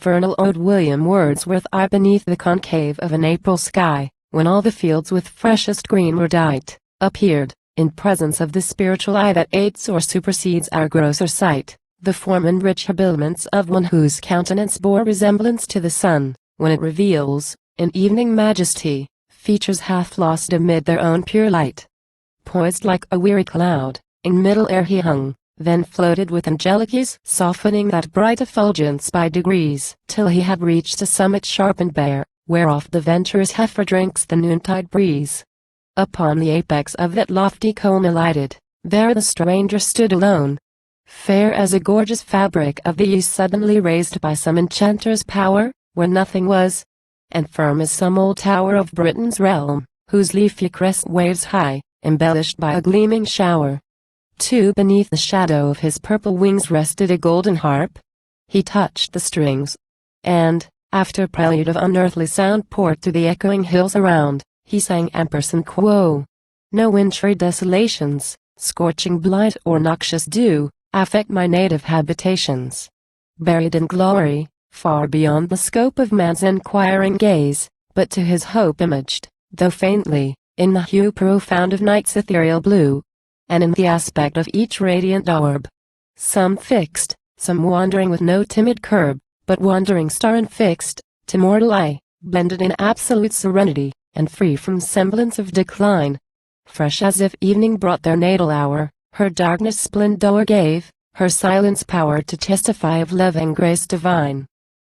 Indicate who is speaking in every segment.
Speaker 1: Vernal ode William Wordsworth. I beneath the concave of an April sky, when all the fields with freshest green were dight, appeared, in presence of the spiritual eye that aids or supersedes our grosser sight, the form and rich habiliments of one whose countenance bore resemblance to the sun, when it reveals, in evening majesty, features half lost amid their own pure light. Poised like a weary cloud, in middle air he hung, then floated with angelic ease, softening that bright effulgence by degrees, till he had reached a summit sharp and bare, whereof the venturous heifer drinks the noontide breeze. Upon the apex of that lofty cone alighted, there the stranger stood alone, fair as a gorgeous fabric of the east suddenly raised by some enchanter's power, where nothing was, and firm as some old tower of Britain's realm, whose leafy crest waves high, embellished by a gleaming shower. Too beneath the shadow of his purple wings rested a golden harp. He touched the strings, and, after prelude of unearthly sound poured to the echoing hills around, he sang ampersand quo. No wintry desolations, scorching blight or noxious dew, affect my native habitations. Buried in glory, far beyond the scope of man's enquiring gaze, but to his hope imaged, though faintly, in the hue profound of night's ethereal blue, and in the aspect of each radiant orb. Some fixed, some wandering with no timid curb, but wandering star and fixed, to mortal eye, blended in absolute serenity, and free from semblance of decline. Fresh as if evening brought their natal hour, her darkness splendor gave, her silence power to testify of love and grace divine.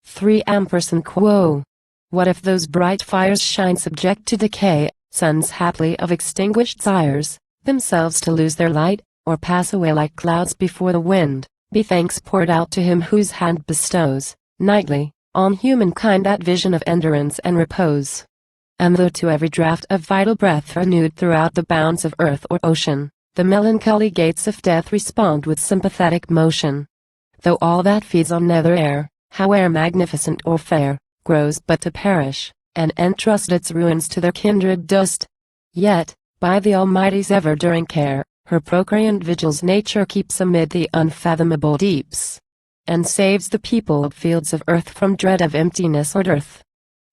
Speaker 1: 3 ampersand quo. What if those bright fires shine subject to decay, sons haply of extinguished sires, themselves to lose their light, or pass away like clouds before the wind, be thanks poured out to him whose hand bestows, nightly, on humankind that vision of endurance and repose. And though to every draught of vital breath renewed throughout the bounds of earth or ocean, the melancholy gates of death respond with sympathetic motion. Though all that feeds on nether air, howe'er magnificent or fair, grows but to perish, and entrust its ruins to their kindred dust, yet, by the Almighty's ever-during care, her procreant vigils nature keeps amid the unfathomable deeps, and saves the peopled fields of earth from dread of emptiness or dearth.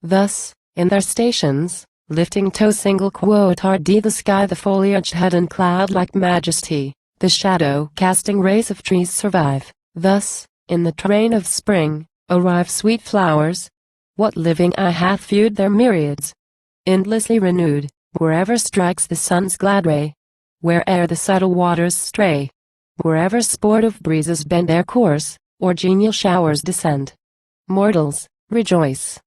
Speaker 1: Thus, in their stations, lifting to single quo tardy the sky, the foliage head in cloud-like majesty, the shadow-casting rays of trees survive. Thus, in the train of spring, arrive sweet flowers. What living eye hath viewed their myriads, endlessly renewed, wherever strikes the sun's glad ray, where'er the subtle waters stray, wherever sportive breezes bend their course, or genial showers descend. Mortals, rejoice!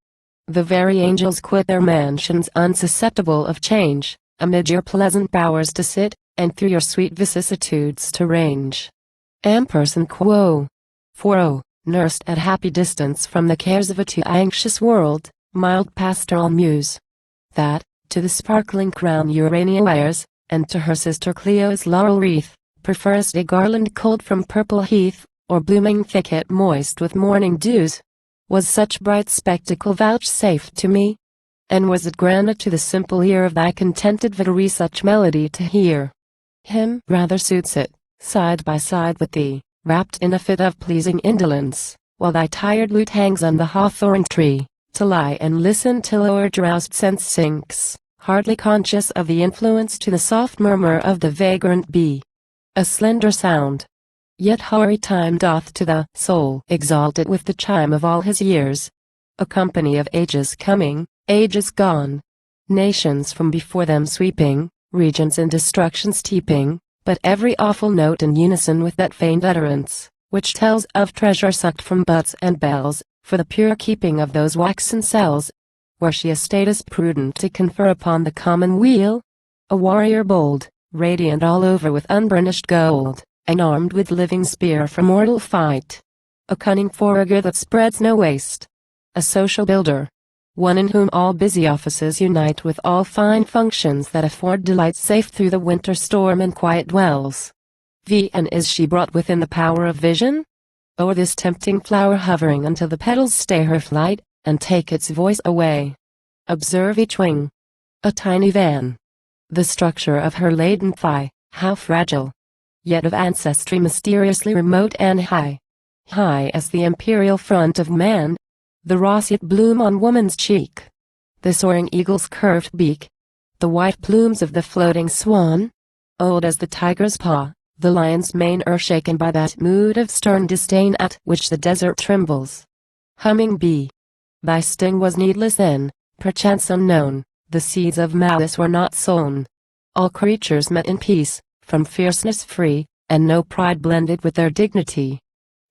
Speaker 1: The very angels quit their mansions unsusceptible of change, amid your pleasant bowers to sit, and through your sweet vicissitudes to range. Ampersand quo. For nursed at happy distance from the cares of a too anxious world, mild pastoral muse, that, to the sparkling crown Urania wears, and to her sister Clio's laurel wreath, prefers a garland culled from purple heath, or blooming thicket moist with morning dews. Was such bright spectacle vouchsafed to me? And was it granted to the simple ear of thy contented votary such melody to hear? Him rather suits it, side by side with thee, wrapped in a fit of pleasing indolence, while thy tired lute hangs on the hawthorn tree, to lie and listen till o'er-drowsed sense sinks, hardly conscious of the influence to the soft murmur of the vagrant bee. A slender sound, yet hoary time doth to the soul exalt it with the chime of all his years. A company of ages coming, ages gone, nations from before them sweeping, regions in destruction steeping, but every awful note in unison with that faint utterance, which tells of treasure sucked from buds and bells, for the pure keeping of those waxen cells, where she a status prudent to confer upon the commonweal. A warrior bold, radiant all over with unburnished gold, and armed with living spear for mortal fight. A cunning forager that spreads no waste. A social builder. One in whom all busy offices unite with all fine functions that afford delight safe through the winter storm and quiet dwells. And is she brought within the power of vision? O'er this tempting flower hovering until the petals stay her flight, and take its voice away. Observe each wing. A tiny van. The structure of her laden thigh, how fragile! Yet of ancestry mysteriously remote and high. High as the imperial front of man, the roseate bloom on woman's cheek, the soaring eagle's curved beak, the white plumes of the floating swan, old as the tiger's paw, the lion's mane shaken by that mood of stern disdain at which the desert trembles. Humming bee, thy sting was needless then, perchance unknown, the seeds of malice were not sown. All creatures met in peace, from fierceness free, and no pride blended with their dignity.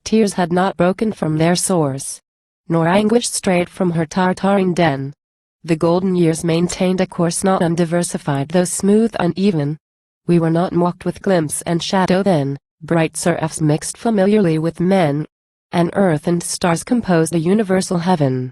Speaker 1: Tears had not broken from their source, nor anguish strayed from her Tartarine den. The golden years maintained a course not undiversified though smooth uneven. We were not mocked with glimpse and shadow then, bright seraphs mixed familiarly with men, and earth and stars composed a universal heaven.